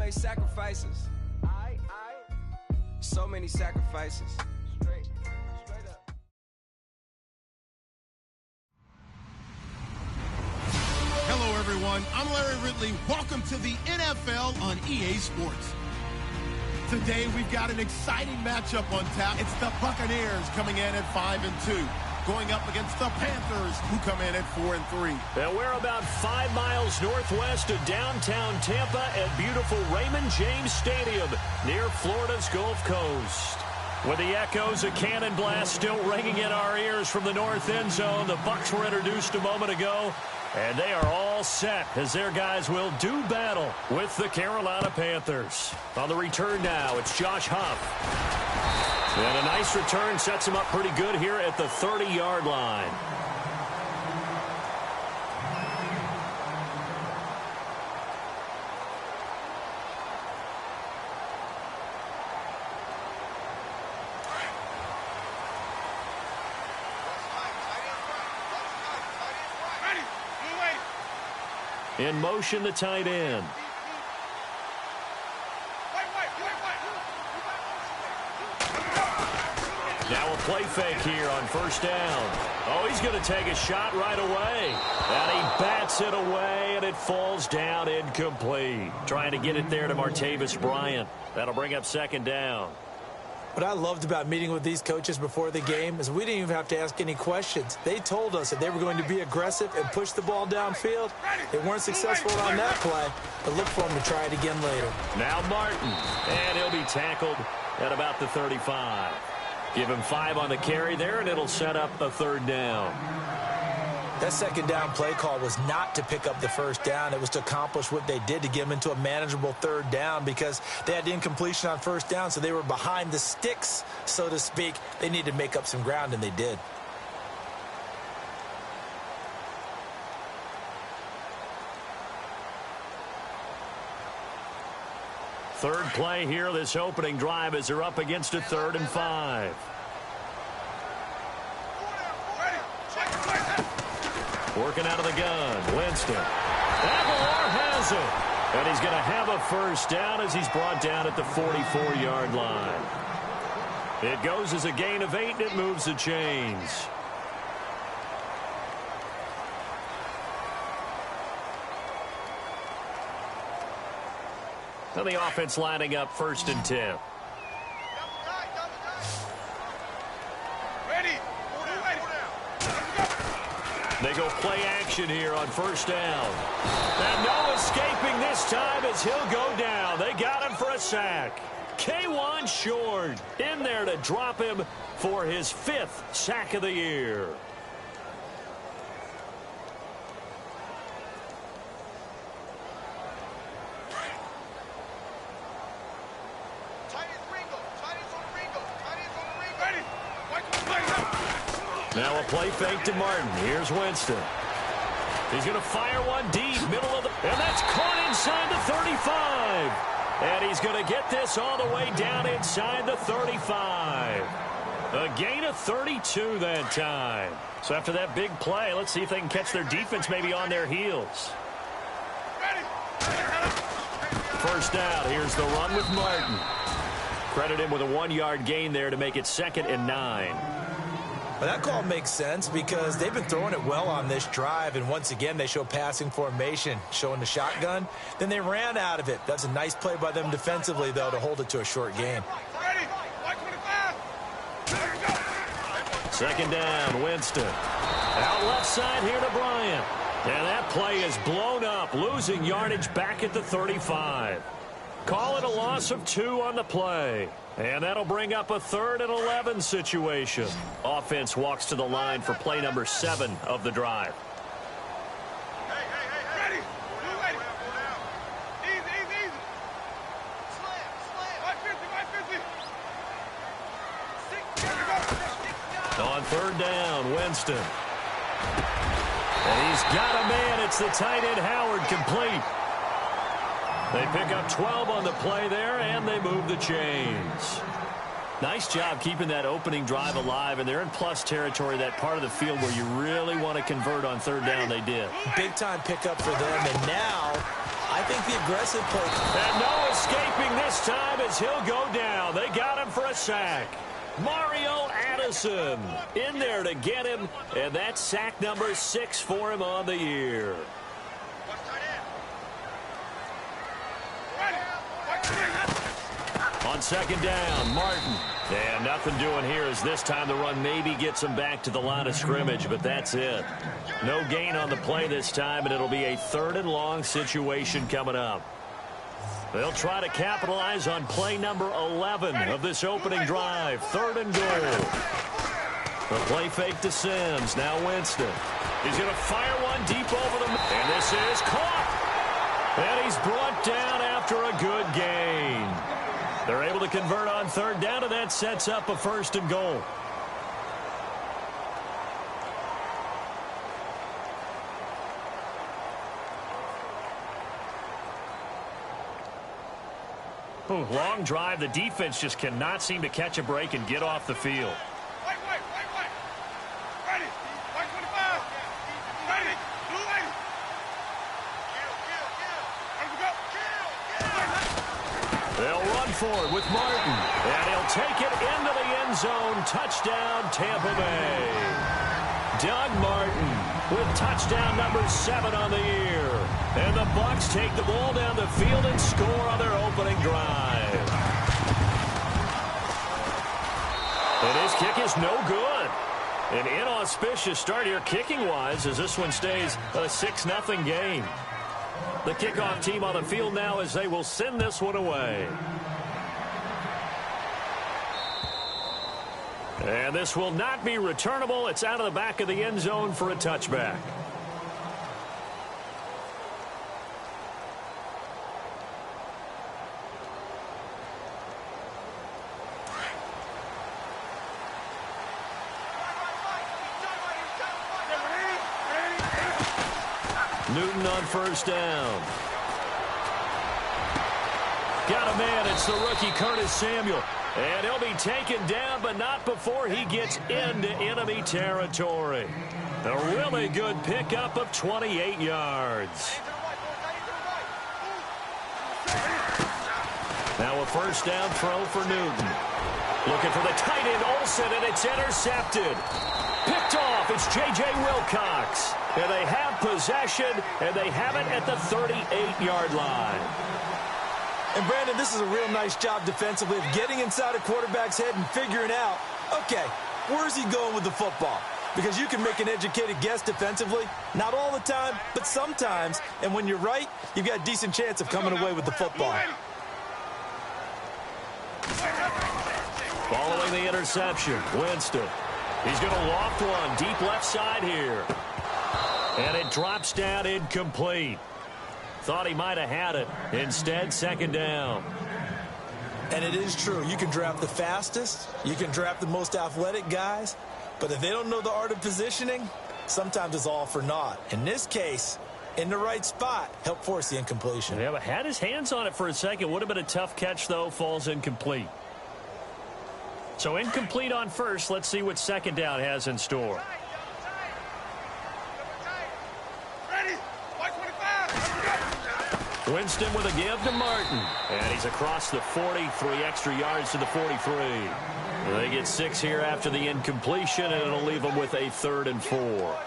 made sacrifices. So many sacrifices. Straight up. Hello, everyone. I'm Larry Ridley. Welcome to the NFL on EA Sports. Today, we've got an exciting matchup on tap. It's the Buccaneers coming in at 5-2. Going up against the Panthers, who come in at 4-3. And we're about 5 miles northwest of downtown Tampa at beautiful Raymond James Stadium near Florida's Gulf Coast. With the echoes of cannon blast still ringing in our ears from the north end zone, the Bucs were introduced a moment ago, and they are all set as their guys will do battle with the Carolina Panthers. On the return now, it's Josh Huff. And a nice return sets him up pretty good here at the 30-yard line. In motion, the tight end. Now a play fake here on first down. Oh, he's going to take a shot right away. And he bats it away, and it falls down incomplete. Trying to get it there to Martavis Bryant. That'll bring up second down. What I loved about meeting with these coaches before the game is we didn't even have to ask any questions. They told us that they were going to be aggressive and push the ball downfield. They weren't successful on that play, but look for them to try it again later. Now Martin, and he'll be tackled at about the 35. Give him 5 on the carry there, and it'll set up a third down. That second down play call was not to pick up the first down. It was to accomplish what they did to get them into a manageable third down because they had incompletion on first down, so they were behind the sticks, so to speak. They needed to make up some ground, and they did. Third play here, this opening drive, as they're up against a 3rd and 5. Working out of the gun, Winston. Aguilar has it. And he's going to have a first down as he's brought down at the 44-yard line. It goes as a gain of 8, and it moves the chains. And the offense lining up 1st and 10. They go play action here on first down. And no escaping this time as he'll go down. They got him for a sack. K'Wan Short in there to drop him for his 5th sack of the year. Now a play fake to Martin. Here's Winston. He's going to fire one deep, middle of the... And that's caught inside the 35. And he's going to get this all the way down inside the 35. A gain of 32 that time. So after that big play, let's see if they can catch their defense maybe on their heels. First down. Here's the run with Martin. Credit him with a 1-yard gain there to make it 2nd and 9. Well, that call makes sense because they've been throwing it well on this drive, and once again they show passing formation, showing the shotgun. Then they ran out of it. That's a nice play by them defensively, though, to hold it to a short gain. Second down, Winston. Out left side here to Bryant. And that play is blown up, losing yardage back at the 35. Call it a loss of 2 on the play. And that'll bring up a 3rd and 11 situation. Offense walks to the line for play number 7 of the drive. On 3rd down, Winston. And he's got a man. It's the tight end Howard, complete. They pick up 12 on the play there, and they move the chains. Nice job keeping that opening drive alive, and they're in plus territory, that part of the field where you really want to convert on 3rd down. They did. Big-time pickup for them, and now I think the aggressive play. And no escaping this time as he'll go down. They got him for a sack. Mario Addison in there to get him, and that's sack number 6 for him on the year. On second down, Martin. And nothing doing here as this time the run maybe gets him back to the line of scrimmage, but that's it. No gain on the play this time, and it'll be a 3rd and long situation coming up. They'll try to capitalize on play number 11 of this opening drive. 3rd and goal. The play fake to Sims. Now Winston. He's going to fire one deep over the... And this is caught. And he's brought down after a good gain. They're able to convert on 3rd down, and that sets up a 1st and goal. Ooh, long drive. The defense just cannot seem to catch a break and get off the field. Wait. Ready. White 25. Ready. Blue 80. Kill. They'll run for it with Martin. And he'll take it into the end zone. Touchdown, Tampa Bay. Doug Martin with touchdown number 7 on the year. And the Bucs take the ball down the field and score on their opening drive. And his kick is no good. An inauspicious start here kicking-wise as this one stays a 6-0 game. The kickoff team on the field now as they will send this one away. And this will not be returnable. It's out of the back of the end zone for a touchback. Newton on 1st down. Got a man. It's the rookie Curtis Samuel. And he'll be taken down, but not before he gets into enemy territory. A really good pickup of 28 yards. Now a 1st down throw for Newton. Looking for the tight end Olsen, and it's intercepted. Picked off. It's J.J. Wilcox. And they have possession, and they have it at the 38-yard line. And, Brandon, this is a real nice job defensively of getting inside a quarterback's head and figuring out, okay, where's he going with the football? Because you can make an educated guess defensively. Not all the time, but sometimes. And when you're right, you've got a decent chance of coming away with the football. Following the interception, Winston. He's going to loft one deep left side here. And it drops down incomplete. Thought he might have had it. Instead, 2nd down. And it is true. You can draft the fastest. You can draft the most athletic guys. But if they don't know the art of positioning, sometimes it's all for naught. In this case, in the right spot, help force the incompletion. Yeah, but had his hands on it for a second. Would have been a tough catch, though. Falls incomplete. So incomplete on 1st. Let's see what 2nd down has in store. Winston with a give to Martin. And he's across the 40, 3 extra yards to the 43. They get 6 here after the incompletion, and it'll leave them with a 3rd and 4.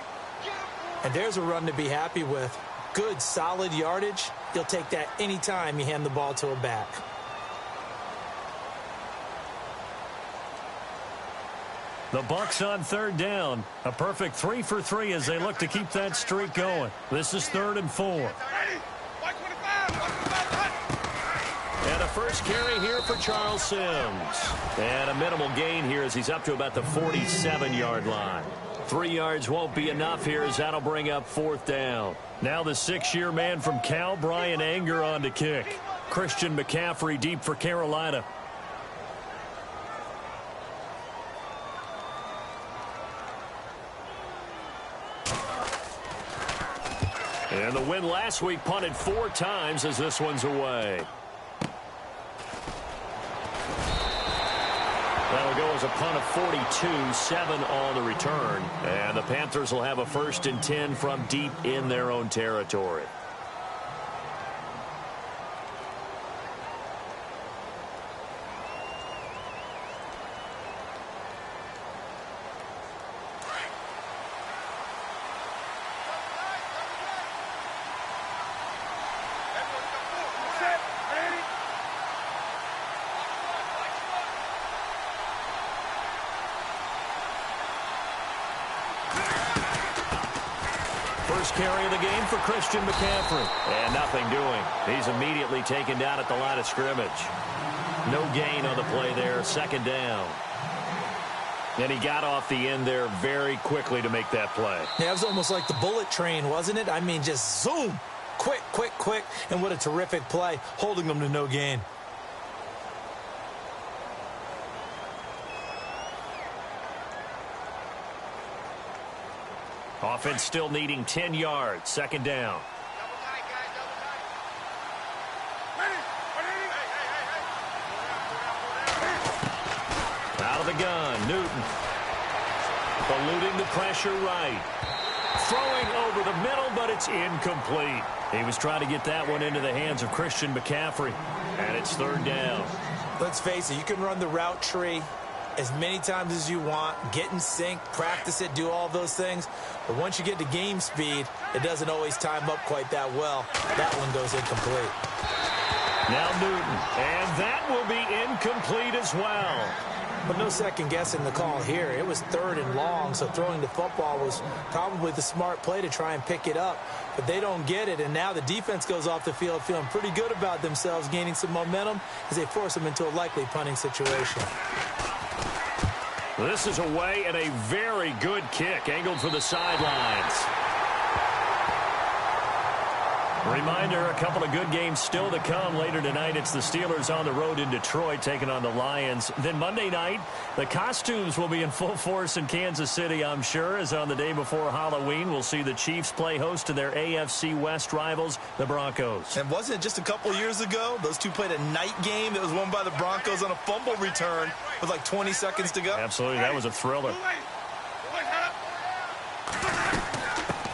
And there's a run to be happy with. Good, solid yardage. You'll take that anytime you hand the ball to a back. The Bucs on 3rd down. A perfect 3 for 3 as they look to keep that streak going. This is 3rd and 4. And a first carry here for Charles Sims. And a minimal gain here as he's up to about the 47-yard line. 3 yards won't be enough here as that'll bring up 4th down. Now the 6-year man from Cal, Brian Anger, on to kick. Christian McCaffrey deep for Carolina. And the win last week punted 4 times as this one's away. That'll go as a punt of 42, 7 on the return. And the Panthers will have a 1st and 10 from deep in their own territory. First carry of the game for Christian McCaffrey. And nothing doing. He's immediately taken down at the line of scrimmage. No gain on the play there. Second down. And he got off the end there very quickly to make that play. Yeah, it was almost like the bullet train, wasn't it? I mean, just zoom. Quick, quick, quick. And what a terrific play, holding them to no gain. Offense still needing 10 yards. Second down. Double tight, guys, double tight. Ready? Ready? Out of the gun, Newton. Eluding the pressure right. Throwing over the middle, but it's incomplete. He was trying to get that one into the hands of Christian McCaffrey. And it's third down. Let's face it, you can run the route tree as many times as you want, get in sync, practice it, do all those things. But once you get to game speed, it doesn't always time up quite that well. That one goes incomplete. Now Newton, and that will be incomplete as well. But no second guessing the call here. It was third and long, so throwing the football was probably the smart play to try and pick it up. But they don't get it, and now the defense goes off the field feeling pretty good about themselves, gaining some momentum as they force them into a likely punting situation. This is away and a very good kick, angled for the sidelines. Reminder, a couple of good games still to come. Later tonight, it's the Steelers on the road in Detroit taking on the Lions. Then Monday night, the costumes will be in full force in Kansas City, I'm sure, as on the day before Halloween, we'll see the Chiefs play host to their AFC West rivals, the Broncos. And wasn't it just a couple years ago, those two played a night game that was won by the Broncos on a fumble return with like 20 seconds to go? Absolutely, that was a thriller.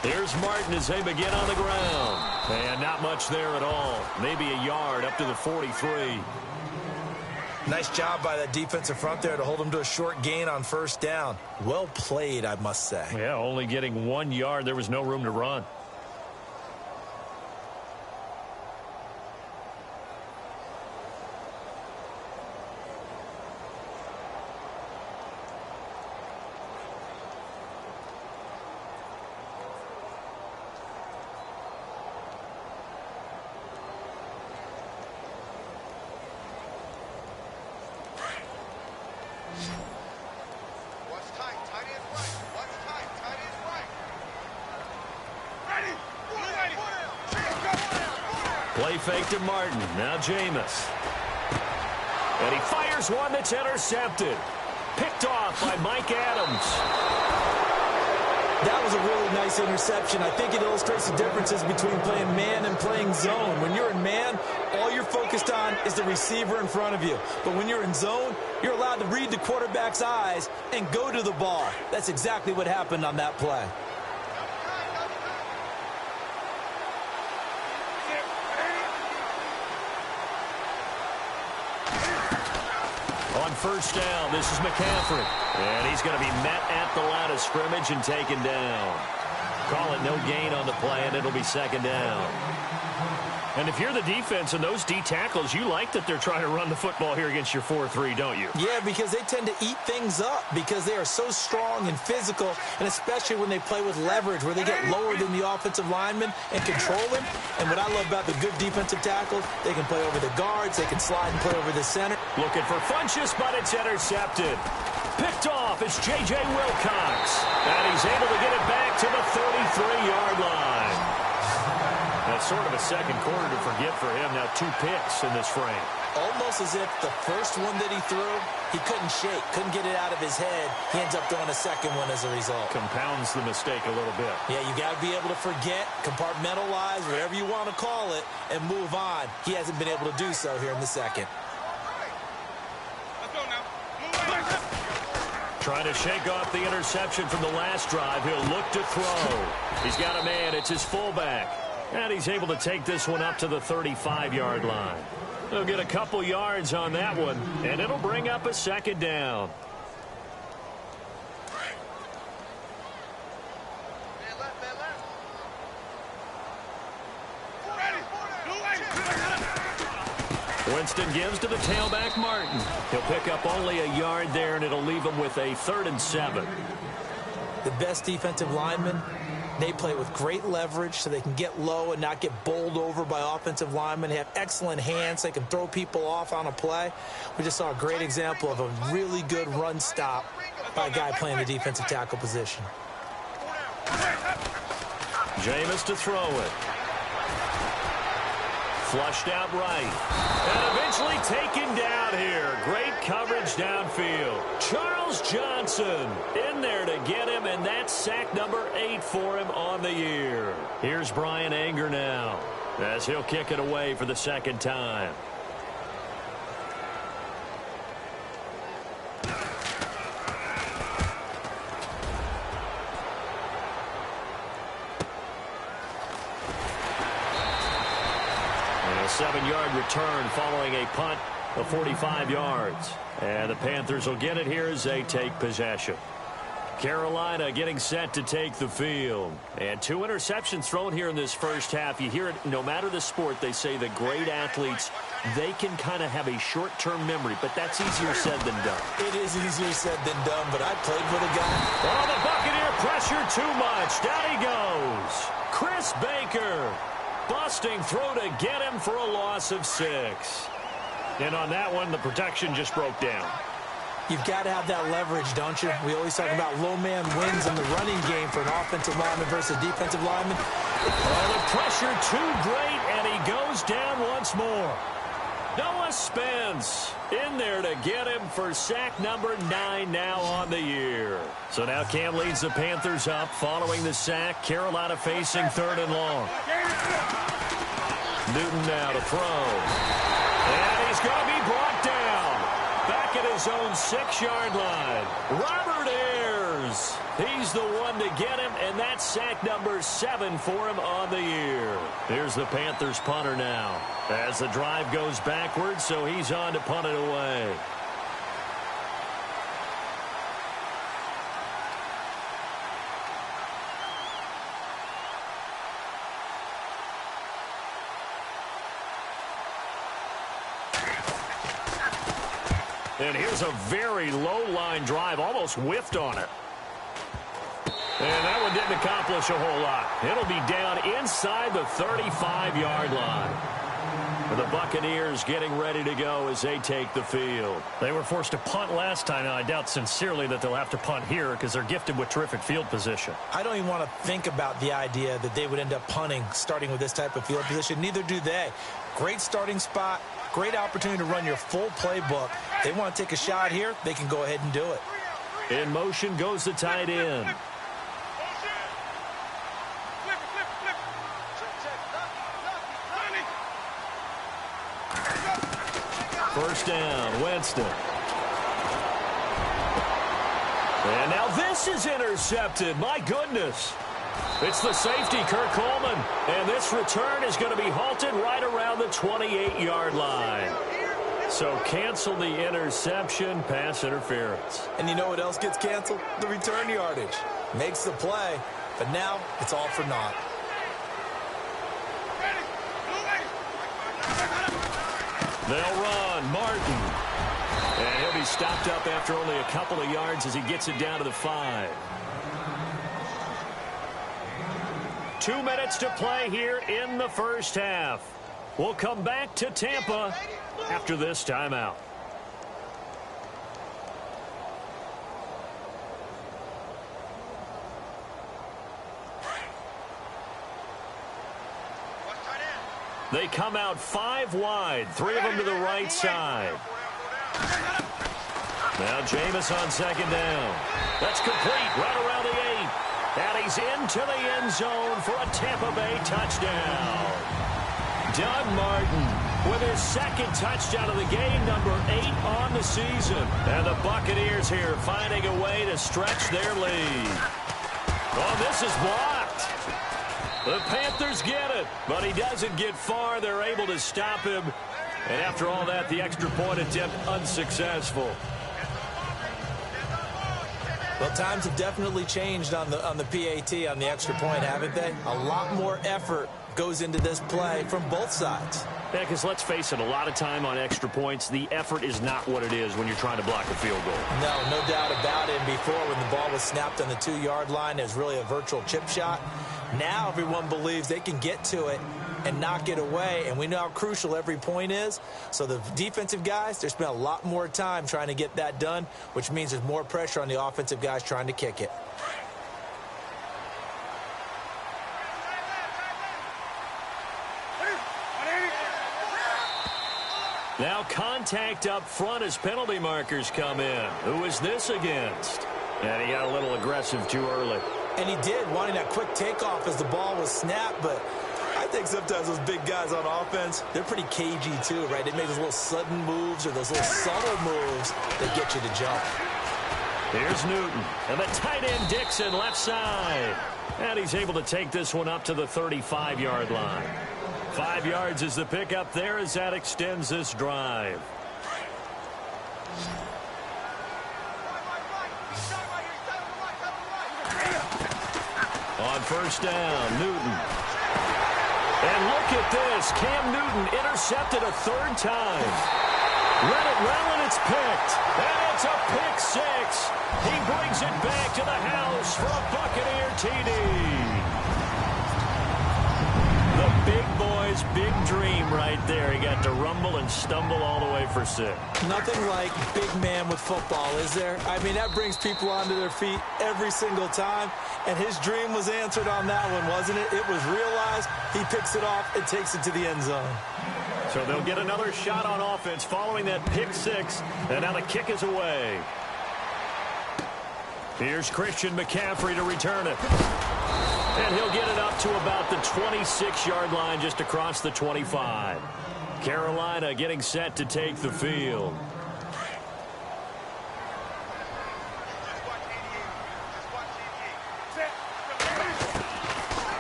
Here's Martin as they begin on the ground. And not much there at all. Maybe a yard up to the 43. Nice job by that defensive front there to hold them to a short gain on first down. Well played, I must say. Yeah, only getting 1 yard. There was no room to run. Play fake to Martin. Now Jameis. And he fires one that's intercepted. Picked off by Mike Adams. That was a really nice interception. I think it illustrates the differences between playing man and playing zone. When you're in man, all you're focused on is the receiver in front of you. But when you're in zone, you're allowed to read the quarterback's eyes and go to the ball. That's exactly what happened on that play. On first down, this is McCaffrey. And he's going to be met at the line of scrimmage and taken down. Call it no gain on the play, and it'll be second down. And if you're the defense and those D tackles, you like that they're trying to run the football here against your 4-3, don't you? Yeah, because they tend to eat things up because they are so strong and physical, and especially when they play with leverage where they get lower than the offensive lineman and control him. And what I love about the good defensive tackles, they can play over the guards, they can slide and play over the center. Looking for Funchess, but it's intercepted. Picked off is J.J. Wilcox. And he's able to get it back to the 33-yard line. That's sort of a second quarter to forget for him. Now 2 picks in this frame. Almost as if the first one that he threw, he couldn't shake, couldn't get it out of his head. He ends up throwing a second one as a result. Compounds the mistake a little bit. Yeah, you got to be able to forget, compartmentalize, whatever you want to call it, and move on. He hasn't been able to do so here in the second. Let's go now. Trying to shake off the interception from the last drive. He'll look to throw. He's got a man. It's his fullback. And he's able to take this one up to the 35-yard line. He'll get a couple yards on that one, and it'll bring up a second down. Winston gives to the tailback, Martin. He'll pick up only a yard there, and it'll leave him with a 3rd and 7. The best defensive linemen, they play with great leverage so they can get low and not get bowled over by offensive linemen. They have excellent hands. They can throw people off on a play. We just saw a great example of a really good run stop by a guy playing the defensive tackle position. Jameis to throw it. Flushed out right. And eventually taken down here. Great coverage downfield. Charles Johnson in there to get him, and that's sack number 8 for him on the year. Here's Brian Anger now as he'll kick it away for the second time. A 7-yard return following a punt of 45 yards. And the Panthers will get it here as they take possession. Carolina getting set to take the field. And 2 interceptions thrown here in this first half. You hear it no matter the sport. They say the great athletes, they can kind of have a short-term memory. But that's easier said than done. It is easier said than done, but I played with a guy. Oh, the Buccaneer pressure too much. Down he goes. Chris Baker busting through to get him for a loss of 6. And on that one, the protection just broke down. You've got to have that leverage, don't you? We always talk about low man wins in the running game for an offensive lineman versus defensive lineman. Oh, the pressure too great, and he goes down once more. Noah Spence in there to get him for sack number 9 now on the year. So now Cam leads the Panthers up following the sack. Carolina facing 3rd and long. Newton now to throw. And he's going to be brought down. Back at his own 6-yard line. Robert Ayers. He's the one to get him, and that's sack number 7 for him on the year. Here's the Panthers punter now as the drive goes backwards, so he's on to punt it away. And here's a very low line drive, almost whiffed on it. And that one didn't accomplish a whole lot. It'll be down inside the 35-yard line. The Buccaneers getting ready to go as they take the field. They were forced to punt last time. Now, I doubt sincerely that they'll have to punt here because they're gifted with terrific field position. I don't even want to think about the idea that they would end up punting starting with this type of field position. Neither do they. Great starting spot. Great opportunity to run your full playbook. They want to take a shot here. They can go ahead and do it. In motion goes the tight end. First down, Winston. And now this is intercepted. My goodness. It's the safety, Kirk Coleman. And this return is going to be halted right around the 28-yard line. So cancel the interception, pass interference. And you know what else gets canceled? The return yardage. Makes the play, but now it's all for naught. They'll run. Martin. And he'll be stopped up after only a couple of yards as he gets it down to the 5. 2 minutes to play here in the first half. We'll come back to Tampa after this timeout. They come out 5 wide, 3 of them to the right side. Now Jameis on second down. That's complete right around the 8. And he's into the end zone for a Tampa Bay touchdown. Doug Martin with his second touchdown of the game, number 8 on the season. And the Buccaneers here finding a way to stretch their lead. Oh, this is blocked. The Panthers get it, but he doesn't get far. They're able to stop him. And after all that, the extra point attempt unsuccessful. Well, times have definitely changed on the PAT, on the extra point, haven't they? A lot more effort goes into this play from both sides. Yeah, because let's face it, a lot of time on extra points, the effort is not what it is when you're trying to block a field goal. No doubt about it. And before, when the ball was snapped on the 2-yard line, it was really a virtual chip shot. Now everyone believes they can get to it and knock it away, and we know how crucial every point is. So the defensive guys, they spend a lot more time trying to get that done, which means there's more pressure on the offensive guys trying to kick it. Now contact up front as penalty markers come in. Who is this against? And he got a little aggressive too early. And he did, wanting that quick takeoff as the ball was snapped, but I think sometimes those big guys on offense, they're pretty cagey too, right? They make those little sudden moves or those little subtle moves that get you to jump. Here's Newton, and the tight end Dixon left side. And he's able to take this one up to the 35-yard line. 5 yards is the pickup there as that extends this drive. On first down, Newton. And look at this. Cam Newton intercepted a 3rd time. Let it roll, and it's picked. And it's a pick 6. He brings it back to the house for a Buccaneer TD. The big boy's big dream right there. He got to rumble and stumble all the way for 6. Nothing like big man with football, is there? I mean, that brings people onto their feet every single time. And his dream was answered on that one, wasn't it? It was realized. He picks it off and takes it to the end zone. So they'll get another shot on offense following that pick 6. And now the kick is away. Here's Christian McCaffrey to return it. And he'll get it up to about the 26-yard line, just across the 25. Carolina getting set to take the field.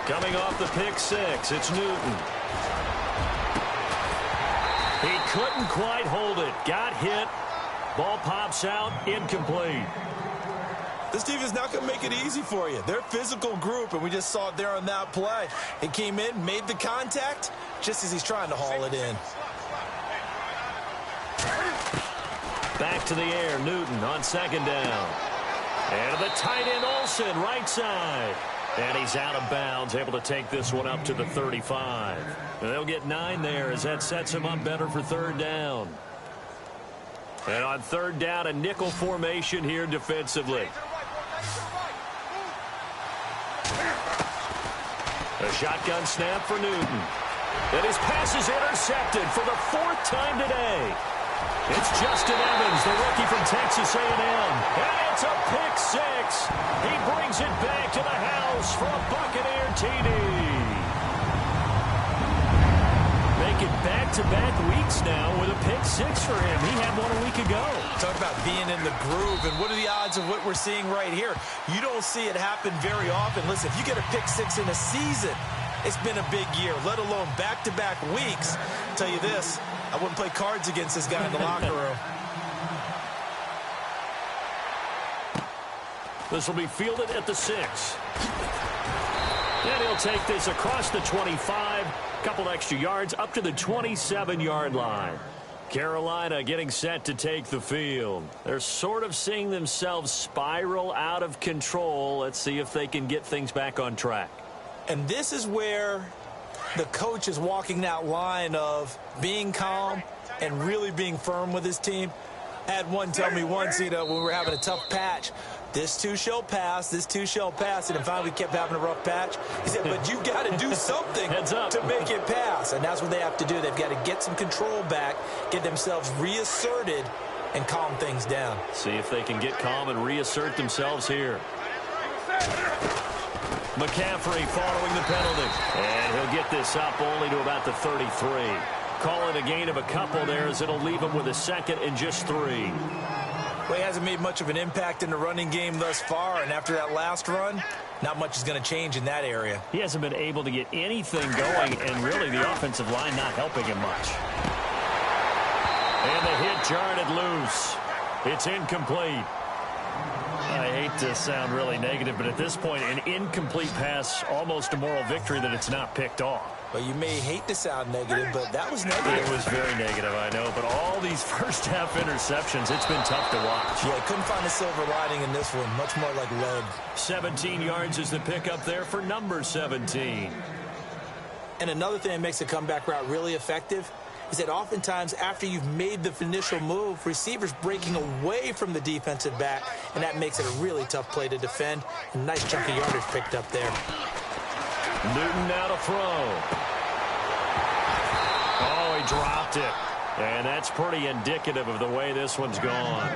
Coming off the pick 6, it's Newton. He couldn't quite hold it. Got hit. Ball pops out, incomplete. This team is not going to make it easy for you. They're a physical group, and we just saw it there on that play. He came in, made the contact, just as he's trying to haul it in. Back to the air, Newton on 2nd down. And the tight end Olsen, right side. And he's out of bounds, able to take this one up to the 35. And they'll get 9 there as that sets him up better for 3rd down. And on 3rd down, a nickel formation here defensively. A shotgun snap for Newton. And his pass is intercepted for the 4th time today. It's Justin Evans, the rookie from Texas A&M. And it's a pick 6. He brings it back to the house for a Buccaneer TD. Making back-to-back weeks now with a pick 6 for him. He had one a week ago. Talk about being in the groove, and what are the odds of what we're seeing right here? You don't see it happen very often. Listen, if you get a pick 6 in a season, it's been a big year, let alone back-to-back weeks. I'll tell you this, I wouldn't play cards against this guy in the locker room. This will be fielded at the 6. And he'll take this across the 25. Couple extra yards up to the 27-yard line. Carolina getting set to take the field. They're sort of seeing themselves spiral out of control. Let's see if they can get things back on track. And this is where the coach is walking that line of being calm and really being firm with his team. I had one tell me once, when we were having a tough patch, this too shall pass, this too shall pass, and finally we kept having a rough patch. He said, but you got to do something to make it pass, and that's what they have to do. They've got to get some control back, get themselves reasserted, and calm things down. See if they can get calm and reassert themselves here. McCaffrey following the penalty. And he'll get this up only to about the 33. Call it a gain of a couple there as it'll leave him with a 2nd and just 3. Well, he hasn't made much of an impact in the running game thus far, and after that last run, not much is going to change in that area. He hasn't been able to get anything going, and really the offensive line not helping him much. And the hit jarred it loose. It's incomplete. I hate to sound really negative, but at this point, an incomplete pass, almost a moral victory that it's not picked off. Well, you may hate to sound negative, but that was negative. It was very negative, I know. But all these first-half interceptions, it's been tough to watch. Yeah, couldn't find a silver lining in this one. Much more like lead. 17 yards is the pickup there for number 17. And another thing that makes a comeback route really effective is that oftentimes after you've made the initial move, receivers breaking away from the defensive back, and that makes it a really tough play to defend. A nice chunk of yardage picked up there. Newton now to throw. Oh, he dropped it. And that's pretty indicative of the way this one's gone.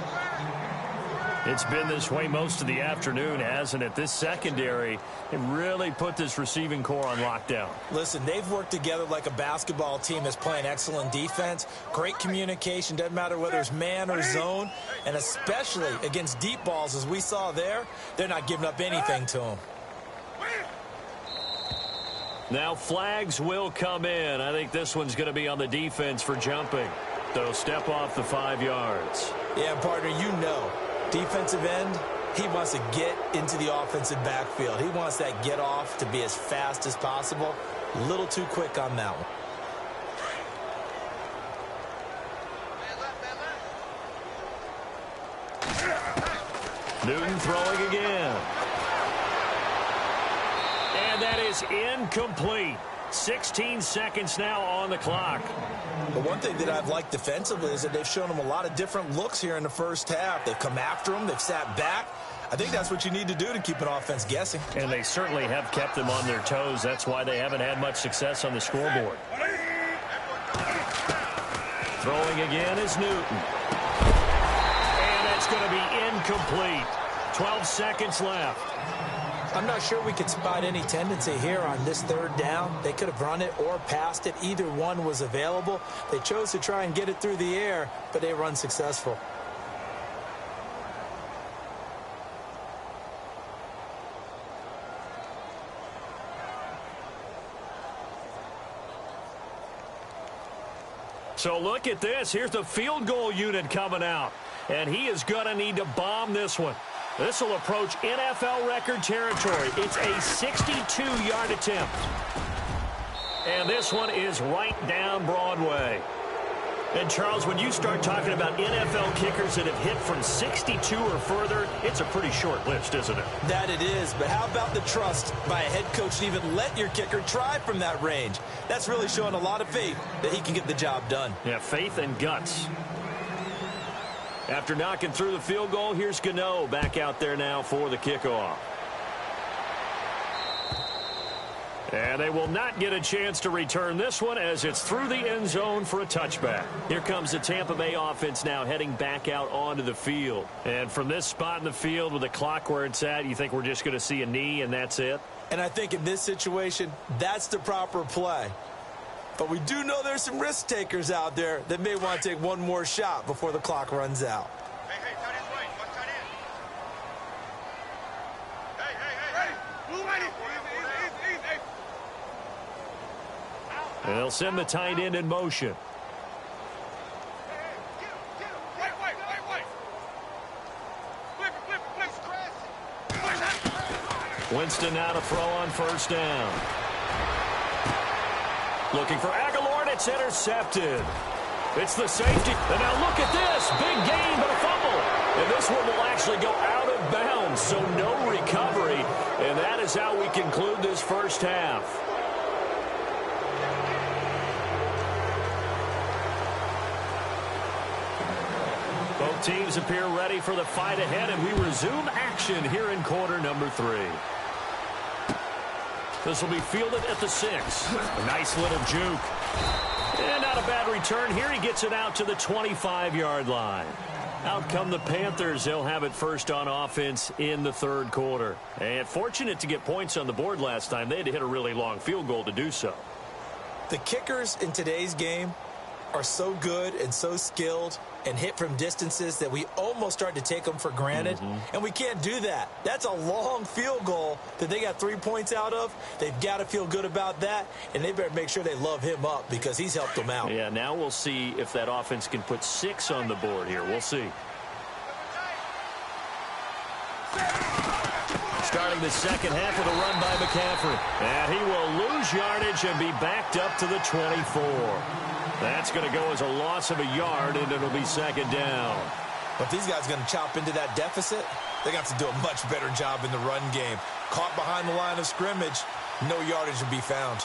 It's been this way most of the afternoon, hasn't it? This secondary, it really put this receiving core on lockdown. Listen, they've worked together like a basketball team that's playing excellent defense. Great communication, doesn't matter whether it's man or zone. And especially against deep balls, as we saw there, they're not giving up anything to them. Now flags will come in. I think this one's going to be on the defense for jumping. They'll step off the 5 yards. Yeah, partner, you know, defensive end, he wants to get into the offensive backfield. He wants that get off to be as fast as possible. A little too quick on that one. Newton throwing again. And that is incomplete. 16 seconds now on the clock. But one thing that I've liked defensively is that they've shown him a lot of different looks here in the first half. They've come after him. They've sat back. I think that's what you need to do to keep an offense guessing. And they certainly have kept them on their toes. That's why they haven't had much success on the scoreboard. Throwing again is Newton. And that's going to be incomplete. 12 seconds left. I'm not sure we could spot any tendency here on this third down. They could have run it or passed it. Either one was available. They chose to try and get it through the air, but they were unsuccessful. So look at this. Here's the field goal unit coming out. And he is going to need to bomb this one. This will approach NFL record territory. It's a 62-yard attempt. And this one is right down Broadway. And, Charles, when you start talking about NFL kickers that have hit from 62 or further, it's a pretty short list, isn't it? That it is. But how about the trust by a head coach to even let your kicker try from that range? That's really showing a lot of faith that he can get the job done. Yeah, faith and guts. After knocking through the field goal, here's Gano back out there now for the kickoff. And they will not get a chance to return this one as it's through the end zone for a touchback. Here comes the Tampa Bay offense now heading back out onto the field. And from this spot in the field with the clock where it's at, you think we're just going to see a knee and that's it? And I think in this situation, that's the proper play. But we do know there's some risk takers out there that may want to take one more shot before the clock runs out. Hey, tight end's right. Watch tight end. Hey. Blue ready. Easy. And they'll send the tight end in motion. Get him. Right. Flip it. Winston now to throw on first down. Looking for Aguilar, and it's intercepted. It's the safety. And now look at this. Big gain, but a fumble. And this one will actually go out of bounds, so no recovery. And that is how we conclude this first half. Both teams appear ready for the fight ahead, and we resume action here in quarter number 3. This will be fielded at the 6. A nice little juke. And not a bad return here. He gets it out to the 25-yard line. Out come the Panthers. They'll have it first on offense in the third quarter. And fortunate to get points on the board last time. They had to hit a really long field goal to do so. The kickers in today's game are so good and so skilled and hit from distances that we almost start to take them for granted. And we can't do that. That's a long field goal that they got 3 points out of. They've got to feel good about that, and they better make sure they love him up because he's helped them out. Yeah, now we'll see if that offense can put 6 on the board here. We'll see. Starting starting the second half with a run by McCaffrey. And he will lose yardage and be backed up to the 24. That's going to go as a loss of a yard, and it'll be second down. But these guys are going to chop into that deficit. They got to do a much better job in the run game. Caught behind the line of scrimmage, no yardage to be found.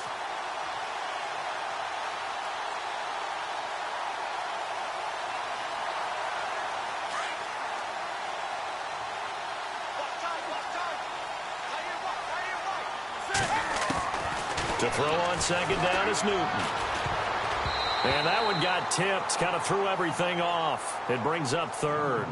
To throw on second down is Newton. And that one got tipped, kind of threw everything off. It brings up third.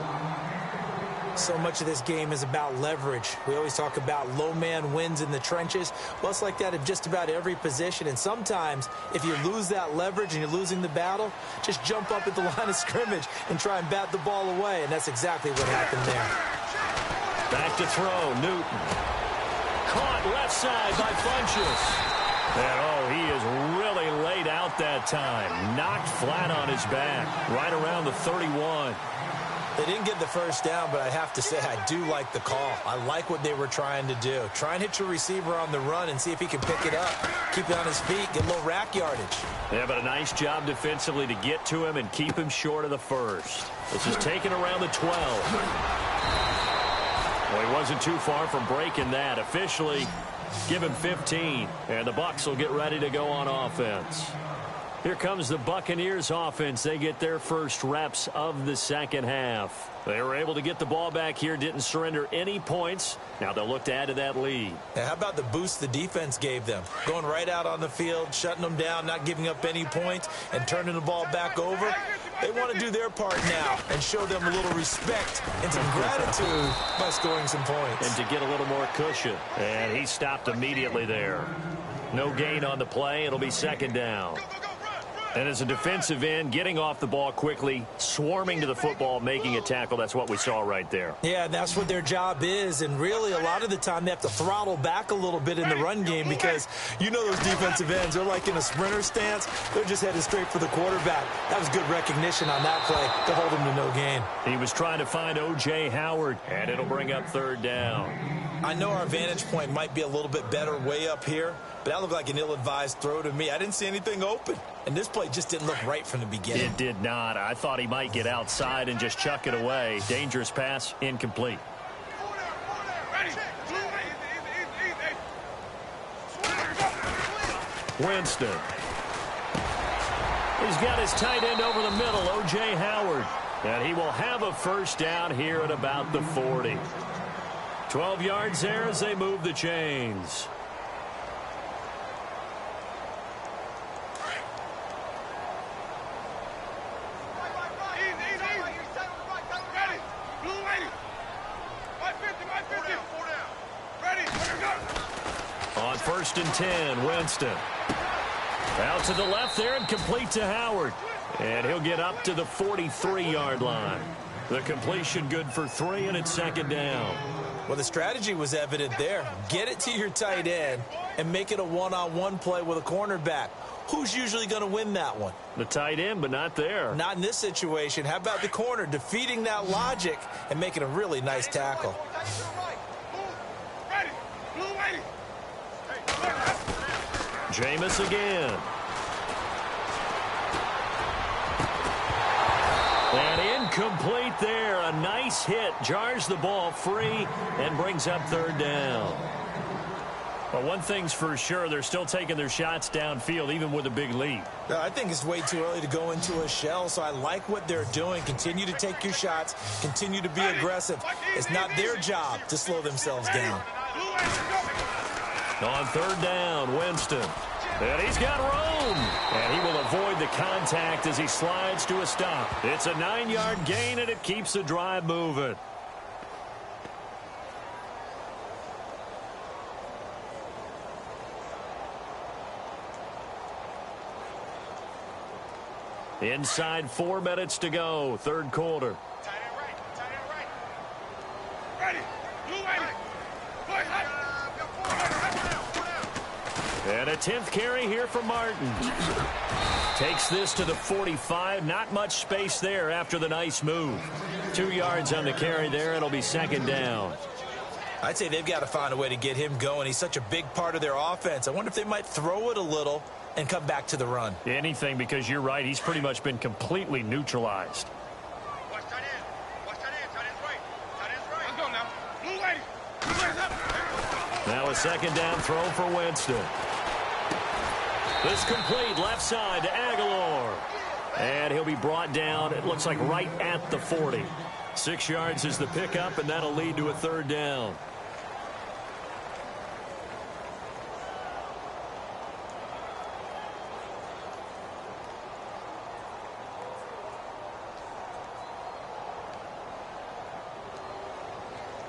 So much of this game is about leverage. We always talk about low man wins in the trenches. Well, it's like that in just about every position. And sometimes, if you lose that leverage and you're losing the battle, just jump up at the line of scrimmage and try and bat the ball away. And that's exactly what happened there. Back to throw, Newton. Caught left side by Funchess. And, he is really laid out that time. Knocked flat on his back, right around the 31. They didn't get the first down, but I have to say I do like the call. I like what they were trying to do. Try and hit your receiver on the run and see if he can pick it up. Keep it on his feet, get a little rack yardage. Yeah, but a nice job defensively to get to him and keep him short of the first. This is taken around the 12. Well, he wasn't too far from breaking that. Officially, give him 15, and the Bucs will get ready to go on offense. Here comes the Buccaneers offense. They get their first reps of the second half. They were able to get the ball back here, didn't surrender any points. Now they'll look to add to that lead. Now, how about the boost the defense gave them? Going right out on the field, shutting them down, not giving up any points, and turning the ball back over. They want to do their part now and show them a little respect and some gratitude by scoring some points. And to get a little more cushion. And he stopped immediately there. No gain on the play. It'll be second down. And as a defensive end, getting off the ball quickly, swarming to the football, making a tackle, that's what we saw right there. Yeah, that's what their job is. And really, a lot of the time, they have to throttle back a little bit in the run game because you know those defensive ends, they're like in a sprinter stance. They're just headed straight for the quarterback. That was good recognition on that play to hold him to no gain. He was trying to find O.J. Howard, and it'll bring up third down. I know our vantage point might be a little bit better way up here, but that looked like an ill-advised throw to me. I didn't see anything open, and this play just didn't look right from the beginning. It did not. I thought he might get outside and just chuck it away. Dangerous pass, incomplete. Winston. He's got his tight end over the middle, O.J. Howard. And he will have a first down here at about the 40. 12 yards there as they move the chains. On 1st and 10, Winston. Out to the left there and complete to Howard. And he'll get up to the 43-yard line. The completion good for 3, and it's second down. Well, the strategy was evident there. Get it to your tight end and make it a one-on-one play with a cornerback. Who's usually going to win that one? The tight end, but not there. Not in this situation. How about the corner defeating that logic and making a really nice tackle? Jameis again. And incomplete there. A nice hit. Jars the ball free and brings up third down. Well, one thing's for sure, they're still taking their shots downfield, even with a big lead. I think it's way too early to go into a shell, so I like what they're doing. Continue to take your shots. Continue to be aggressive. It's not their job to slow themselves down. On third down, Winston. And he's got room. And he will avoid the contact as he slides to a stop. It's a 9-yard gain, and it keeps the drive moving. Inside 4 minutes to go, third quarter. Tight end right. Tight end right. Ready. Blue ready. And a 10th carry here for Martin. Takes this to the 45. Not much space there after the nice move. 2 yards on the carry there. It'll be second down. I'd say they've got to find a way to get him going. He's such a big part of their offense. I wonder if they might throw it a little and come back to the run. Anything, because you're right. He's pretty much been completely neutralized. Watch tight end. Watch tight end. Tight end's right. Tight end's right. Let's go now. Blue lady. Blue lady's up. Now a second down throw for Winston. This complete left side to Aguilar. And he'll be brought down, it looks like right at the 40. 6 yards is the pickup, and that'll lead to a third down.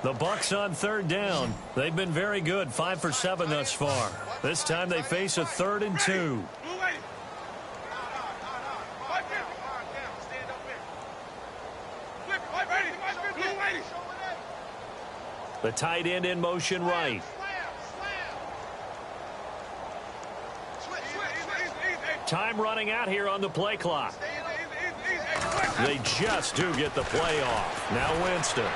The Bucs on third down. They've been very good, 5 for 7 thus far. This time they face a 3rd and 2. The tight end in motion right. Time running out here on the play clock. They just do get the play off. Now Winston.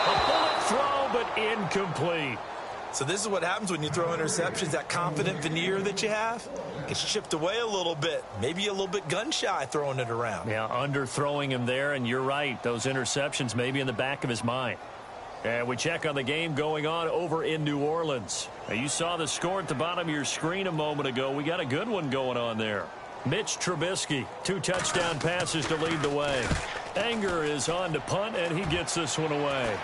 A bullet throw, but incomplete. So this is what happens when you throw interceptions. That confident veneer that you have gets chipped away a little bit. Maybe a little bit gun-shy throwing it around. Yeah, underthrowing him there, and you're right. Those interceptions may be in the back of his mind. And we check on the game going on over in New Orleans. Now, you saw the score at the bottom of your screen a moment ago. We got a good one going on there. Mitch Trubisky, 2 touchdown passes to lead the way. Anger is on to punt, and he gets this one away.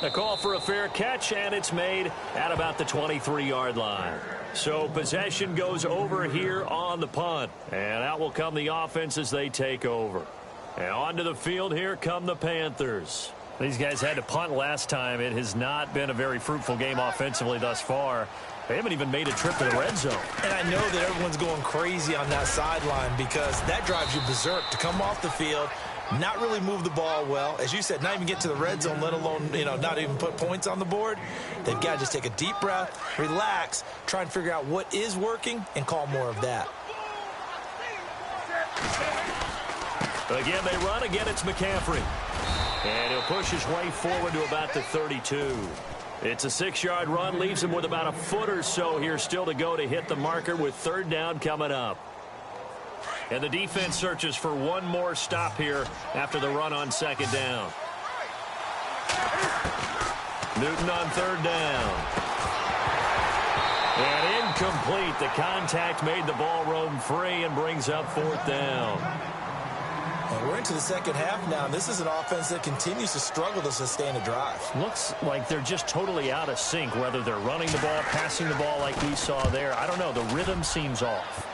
A call for a fair catch, and it's made at about the 23-yard line. So possession goes over here on the punt. And out will come the offense as they take over. And onto the field, here come the Panthers. These guys had to punt last time. It has not been a very fruitful game offensively thus far. They haven't even made a trip to the red zone. And I know that everyone's going crazy on that sideline because that drives you berserk to come off the field, not really move the ball well. As you said, not even get to the red zone, let alone, not even put points on the board. They've got to just take a deep breath, relax, try and figure out what is working, and call more of that. Again, they run. Again, it's McCaffrey. And he'll push his way forward to about the 32. It's a 6-yard run, leaves him with about a foot or so here still to go to hit the marker with third down coming up. And the defense searches for one more stop here after the run on second down. Newton on third down. And incomplete. The contact made the ball roam free and brings up fourth down. And we're into the second half now, and this is an offense that continues to struggle to sustain a drive. Looks like they're just totally out of sync, whether they're running the ball, passing the ball like we saw there. I don't know. The rhythm seems off.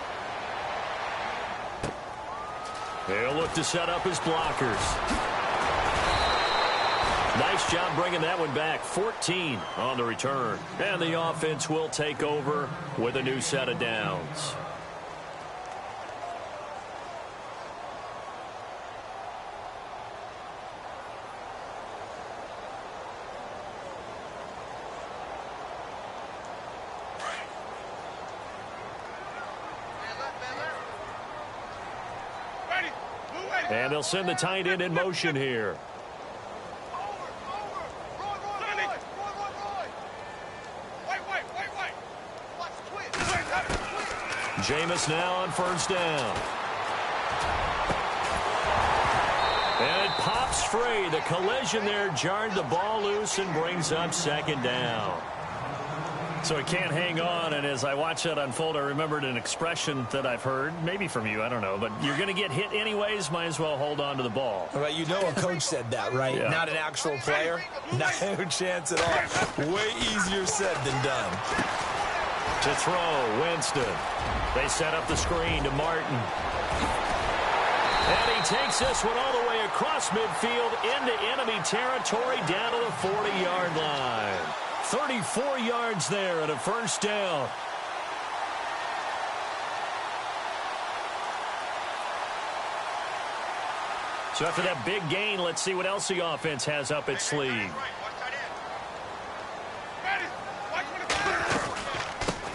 They'll look to set up his blockers. Nice job bringing that one back. 14 on the return. And the offense will take over with a new set of downs. And they'll send the tight end in motion here. Jameis now on first down. And it pops free. The collision there jarred the ball loose and brings up second down. So he can't hang on, and as I watch that unfold, I remembered an expression that I've heard, maybe from you, I don't know, but you're going to get hit anyways, might as well hold on to the ball. Well, you know a coach said that, right? Yeah. Not an actual player. No chance at all. Way easier said than done. To throw, Winston. They set up the screen to Martin. And he takes this one all the way across midfield into enemy territory down to the 40-yard line. 34 yards there and a first down. So after that big gain, let's see what else the offense has up its sleeve.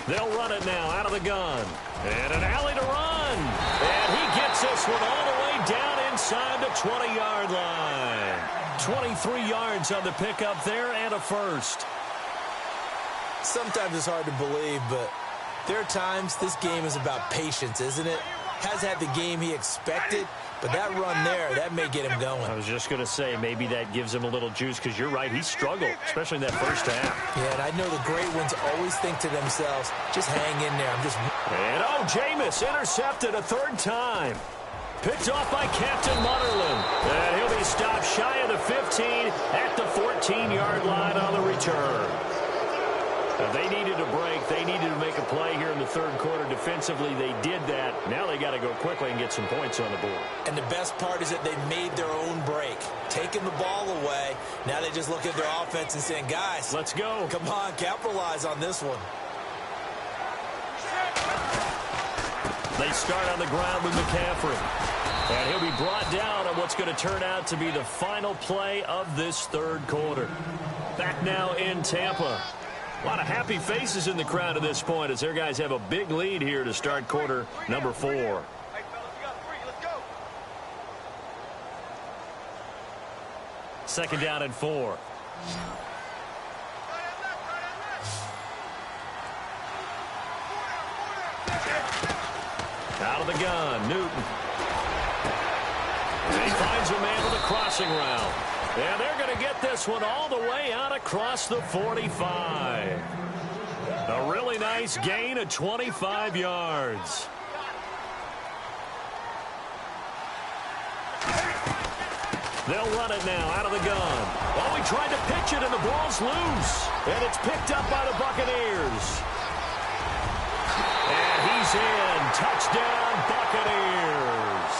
They'll run it now out of the gun. And an alley to run. And he gets this one all the way down inside the 20-yard line. 23 yards on the pickup there and a first. Sometimes it's hard to believe, but there are times this game is about patience, isn't it? Has had the game he expected, but that run there, that may get him going. I was just going to say, maybe that gives him a little juice, because you're right, he struggled, especially in that first half. Yeah, and I know the great ones always think to themselves, just hang in there. And Jameis intercepted a third time. Picked off by Captain Mutterland. And he'll be stopped shy of the 15 at the 14-yard line on the return. They needed a break. They needed to make a play here in the third quarter. Defensively, they did that. Now they got to go quickly and get some points on the board. And the best part is that they made their own break. Taking the ball away. Now they just look at their offense and saying, guys, let's go. Come on, capitalize on this one. They start on the ground with McCaffrey. And he'll be brought down on what's going to turn out to be the final play of this third quarter. Back now in Tampa. A lot of happy faces in the crowd at this point as their guys have a big lead here to start quarter number 4. Hey, fellas, we got 3. Let's go. Second down and 4. Out of the gun, Newton. And he finds a man with a crossing route. And they're going to get this one all the way out across the 45. A really nice gain of 25 yards. They'll run it now out of the gun. Oh, he tried to pitch it, and the ball's loose. And it's picked up by the Buccaneers. And he's in. Touchdown, Buccaneers.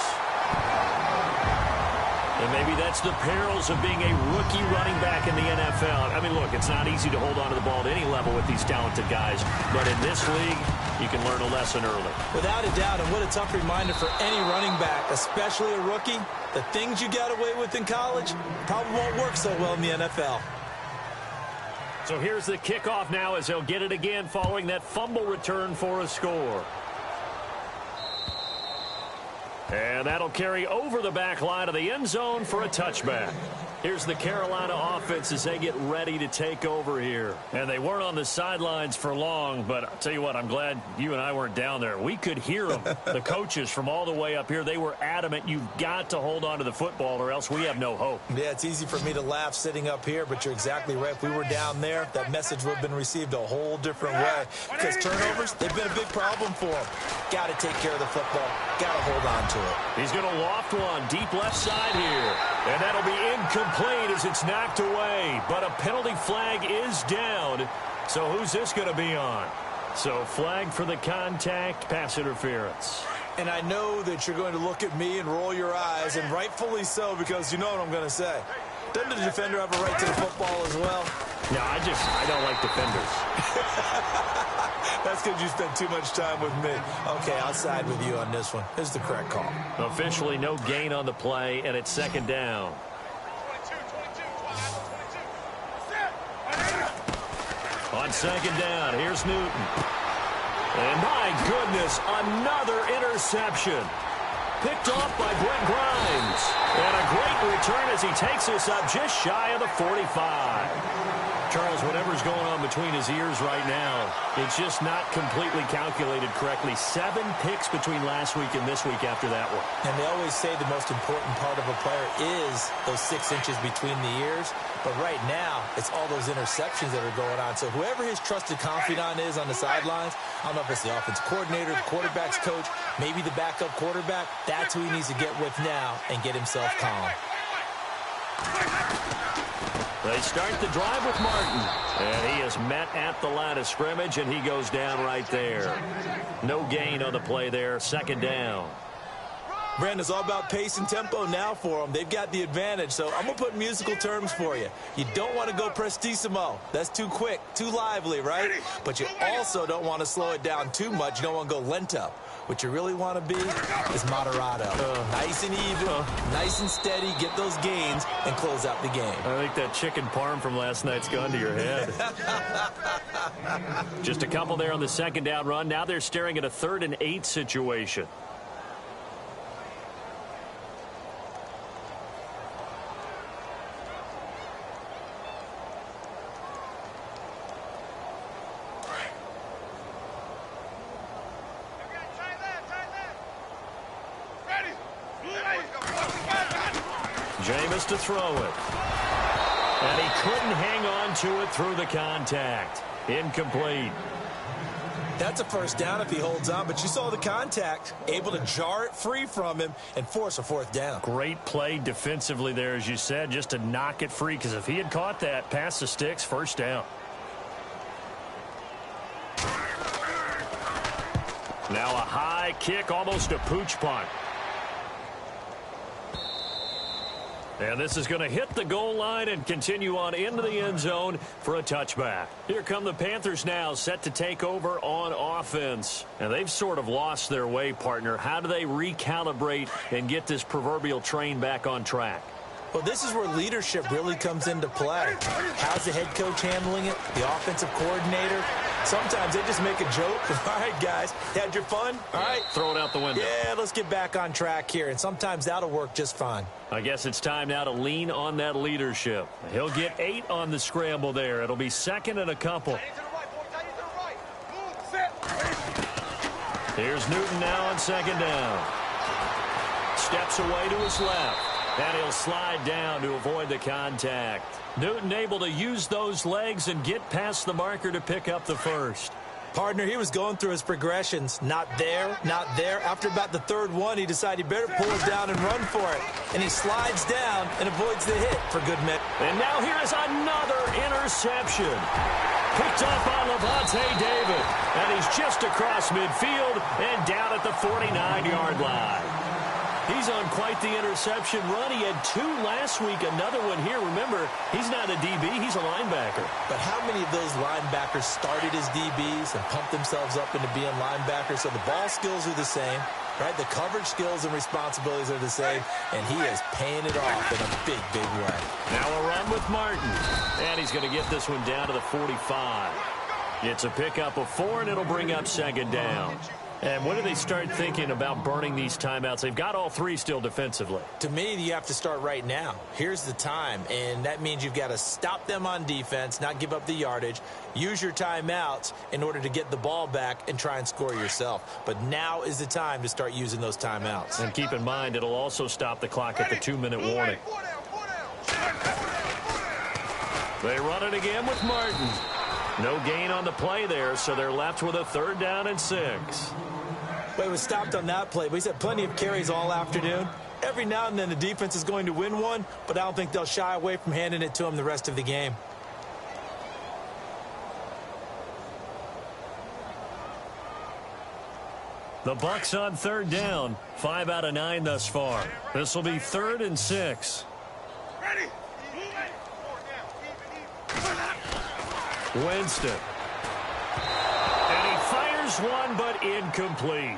And maybe that's the perils of being a rookie running back in the NFL. I mean, look, it's not easy to hold on to the ball at any level with these talented guys. But in this league, you can learn a lesson early. Without a doubt, and what a tough reminder for any running back, especially a rookie. The things you got away with in college probably won't work so well in the NFL. So here's the kickoff now as they'll get it again following that fumble return for a score. And that'll carry over the back line of the end zone for a touchback. Here's the Carolina offense as they get ready to take over here. And they weren't on the sidelines for long, but I'll tell you what, I'm glad you and I weren't down there. We could hear them, the coaches from all the way up here. They were adamant, you've got to hold on to the football or else we have no hope. Yeah, it's easy for me to laugh sitting up here, but you're exactly right. If we were down there, that message would have been received a whole different way. Because turnovers, they've been a big problem for them. Got to take care of the football. Got to hold on to it. He's going to loft one deep left side here. And that'll be incomplete as it's knocked away. But a penalty flag is down. So who's this going to be on? So flag for the contact, pass interference. And I know that you're going to look at me and roll your eyes, and rightfully so, because you know what I'm going to say. Doesn't the defender have a right to the football as well? No, I don't like defenders. That's because you spent too much time with me. Okay, I'll side with you on this one. This is the correct call. Officially no gain on the play, and it's second down. 22. On second down, here's Newton. And my goodness, another interception. Picked off by Brent Grimes. And a great return as he takes us up just shy of the 45. Charles, whatever's going on between his ears right now, it's just not completely calculated correctly. 7 picks between last week and this week after that one. And they always say the most important part of a player is those 6 inches between the ears. But right now, it's all those interceptions that are going on. So whoever his trusted confidant is on the sidelines, I don't know if it's the offensive coordinator, the quarterback's coach, maybe the backup quarterback, that's who he needs to get with now and get himself calm. They start the drive with Martin. And he is met at the line of scrimmage, and he goes down right there. No gain on the play there. Second down. Brandon, it's all about pace and tempo now for them. They've got the advantage, so I'm going to put musical terms for you. You don't want to go prestissimo. That's too quick, too lively, right? But you also don't want to slow it down too much. You don't want to go lento. What you really want to be is moderato. Nice and even, nice and steady, get those gains, and close out the game. I think that chicken parm from last night's gone to your head. Just a couple there on the second down run. Now they're staring at a 3rd and 8 situation. Jarvis to throw it. And he couldn't hang on to it through the contact. Incomplete. That's a first down if he holds on, but you saw the contact. Able to jar it free from him and force a fourth down. Great play defensively there, as you said, just to knock it free, because if he had caught that, past the sticks, first down. Now a high kick, almost a pooch punt. And this is going to hit the goal line and continue on into the end zone for a touchback. Here come the Panthers now, set to take over on offense. And they've sort of lost their way, partner. How do they recalibrate and get this proverbial train back on track? Well, this is where leadership really comes into play. How's the head coach handling it? The offensive coordinator? Sometimes they just make a joke. All right, guys, you had your fun? All right. Throw it out the window. Yeah, let's get back on track here. And sometimes that'll work just fine. I guess it's time now to lean on that leadership. He'll get 8 on the scramble there. It'll be second and a couple. Here's Newton now on second down. Steps away to his left. And he'll slide down to avoid the contact. Newton able to use those legs and get past the marker to pick up the first. Partner, he was going through his progressions. Not there, not there. After about the third one, he decided he better pull it down and run for it. And he slides down and avoids the hit for good measure. And now here is another interception. Picked up on Levante David. And he's just across midfield and down at the 49-yard line. He's on quite the interception run. He had 2 last week, another one here. Remember, he's not a DB, he's a linebacker. But how many of those linebackers started as DBs and pumped themselves up into being linebackers? So the ball skills are the same, right? The coverage skills and responsibilities are the same, and he is paying it off in a big, big way. Now a run with Martin, and he's going to get this one down to the 45. It's a pickup of 4, and it'll bring up second down. And when do they start thinking about burning these timeouts? They've got all 3 still defensively. To me, you have to start right now. Here's the time, and that means you've got to stop them on defense, not give up the yardage, use your timeouts in order to get the ball back and try and score yourself. But now is the time to start using those timeouts. And keep in mind, it'll also stop the clock at the 2-minute warning. They run it again with Martin. No gain on the play there, so they're left with a 3rd down and 6. Well, he was stopped on that play, but he's had plenty of carries all afternoon. Every now and then the defense is going to win one, but I don't think they'll shy away from handing it to him the rest of the game. The Bucs on 3rd down. 5 out of 9 thus far. This will be 3rd and 6. Ready? Winston. And he fires one, but incomplete.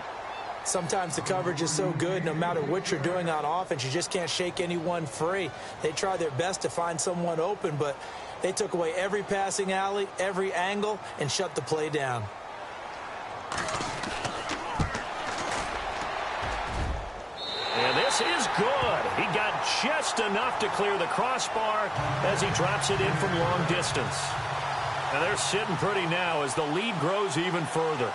Sometimes the coverage is so good, no matter what you're doing on offense, you just can't shake anyone free. They try their best to find someone open, but they took away every passing alley, every angle, and shut the play down. And this is good. He got just enough to clear the crossbar as he drops it in from long distance. And they're sitting pretty now as the lead grows even further.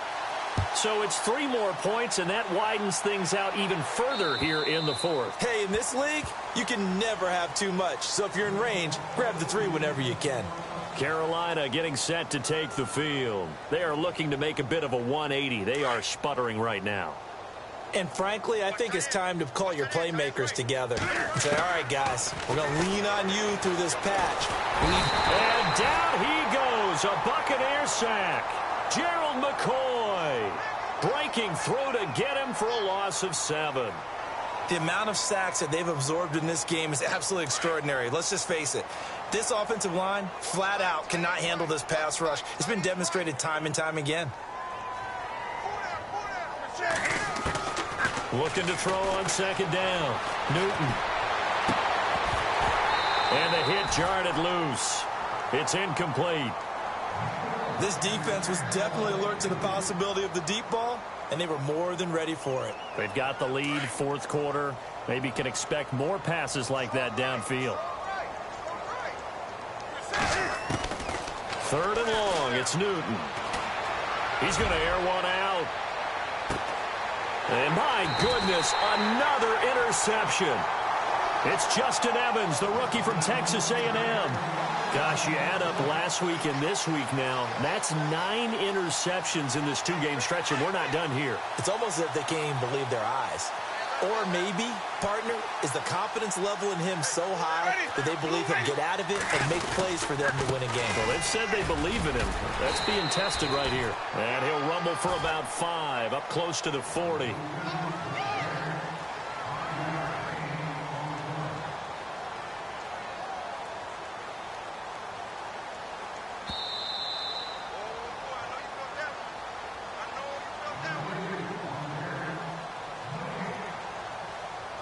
So it's 3 more points, and that widens things out even further here in the 4th. Hey, in this league, you can never have too much. So if you're in range, grab the 3 whenever you can. Carolina getting set to take the field. They are looking to make a bit of a 180. They are sputtering right now. And frankly, I think it's time to call your playmakers together and say, all right, guys, we're going to lean on you through this patch. And down he goes, a Buccaneer sack. Gerald McCoy breaking through to get him for a loss of 7. The amount of sacks that they've absorbed in this game is absolutely extraordinary. Let's just face it. This offensive line, flat out, cannot handle this pass rush. It's been demonstrated time and time again. Looking to throw on 2nd down. Newton. And the hit jarred it loose. It's incomplete. This defense was definitely alert to the possibility of the deep ball, and they were more than ready for it. They've got the lead, 4th quarter. Maybe can expect more passes like that downfield. 3rd and long, it's Newton. He's going to air one out. And my goodness, another interception. It's Justin Evans, the rookie from Texas A&M. Gosh, you add up last week and this week now. That's 9 interceptions in this 2-game stretch, and we're not done here. It's almost as if they can't even believe their eyes. Or maybe, partner, is the confidence level in him so high that they believe he'll get out of it and make plays for them to win a game. Well, they've said they believe in him. That's being tested right here. And he'll rumble for about 5, up close to the 40.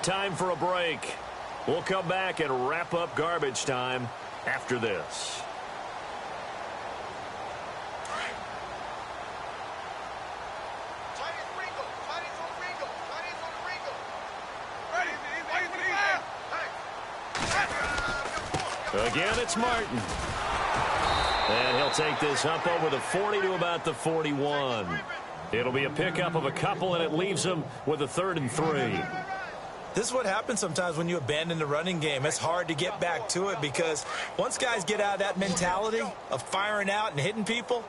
Time for a break. We'll come back and wrap up garbage time after this. Again, it's Martin. And he'll take this up over the 40 to about the 41. It'll be a pickup of a couple, and it leaves them with a 3rd and 3. This is what happens sometimes when you abandon the running game. It's hard to get back to it because once guys get out of that mentality of firing out and hitting people,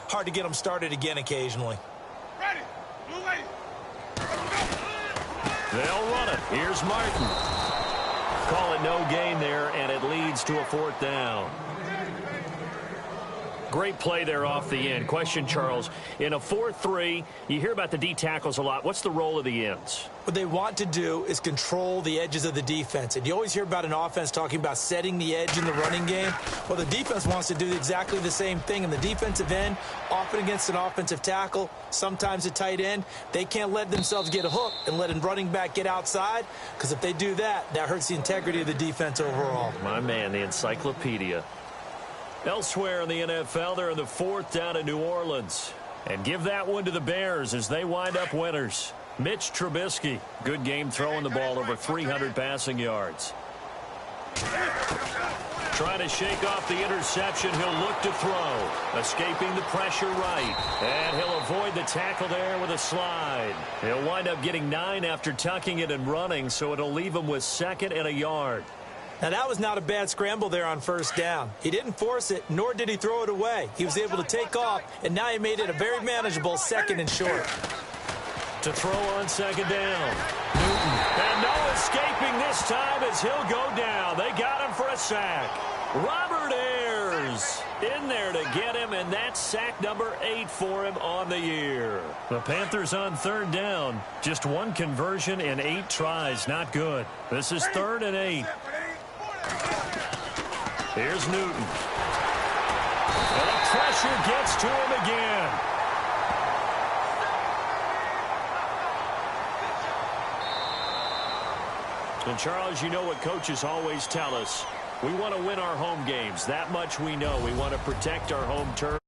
hard to get them started again occasionally. Ready. Blue lady. They'll run it. Here's Martin. Call it no gain there, and it leads to a 4th down. Great play there off the end. Question, Charles, in a 4-3, you hear about the D tackles a lot. What's the role of the ends? What they want to do is control the edges of the defense. And you always hear about an offense talking about setting the edge in the running game. Well, the defense wants to do exactly the same thing. In the defensive end, often against an offensive tackle, sometimes a tight end, they can't let themselves get a hook and let a running back get outside, because if they do that, that hurts the integrity of the defense overall. My man, the encyclopedia. Elsewhere in the NFL, they're in the 4th down in New Orleans. And give that one to the Bears as they wind up winners. Mitch Trubisky, good game throwing the ball, over 300 passing yards. Trying to shake off the interception, he'll look to throw. Escaping the pressure right. And he'll avoid the tackle there with a slide. He'll wind up getting 9 after tucking it and running, so it'll leave him with 2nd and a yard. Now, that was not a bad scramble there on 1st down. He didn't force it, nor did he throw it away. He was able to take off, and now he made it a very manageable 2nd and short. To throw on 2nd down. Newton. And no escaping this time as he'll go down. They got him for a sack. Robert Ayers in there to get him, and that's sack number 8 for him on the year. The Panthers on 3rd down. Just 1 conversion in 8 tries. Not good. This is 3rd and 8. Here's Newton. And the pressure gets to him again. And Charles, you know what coaches always tell us. We want to win our home games. That much we know. We want to protect our home turf.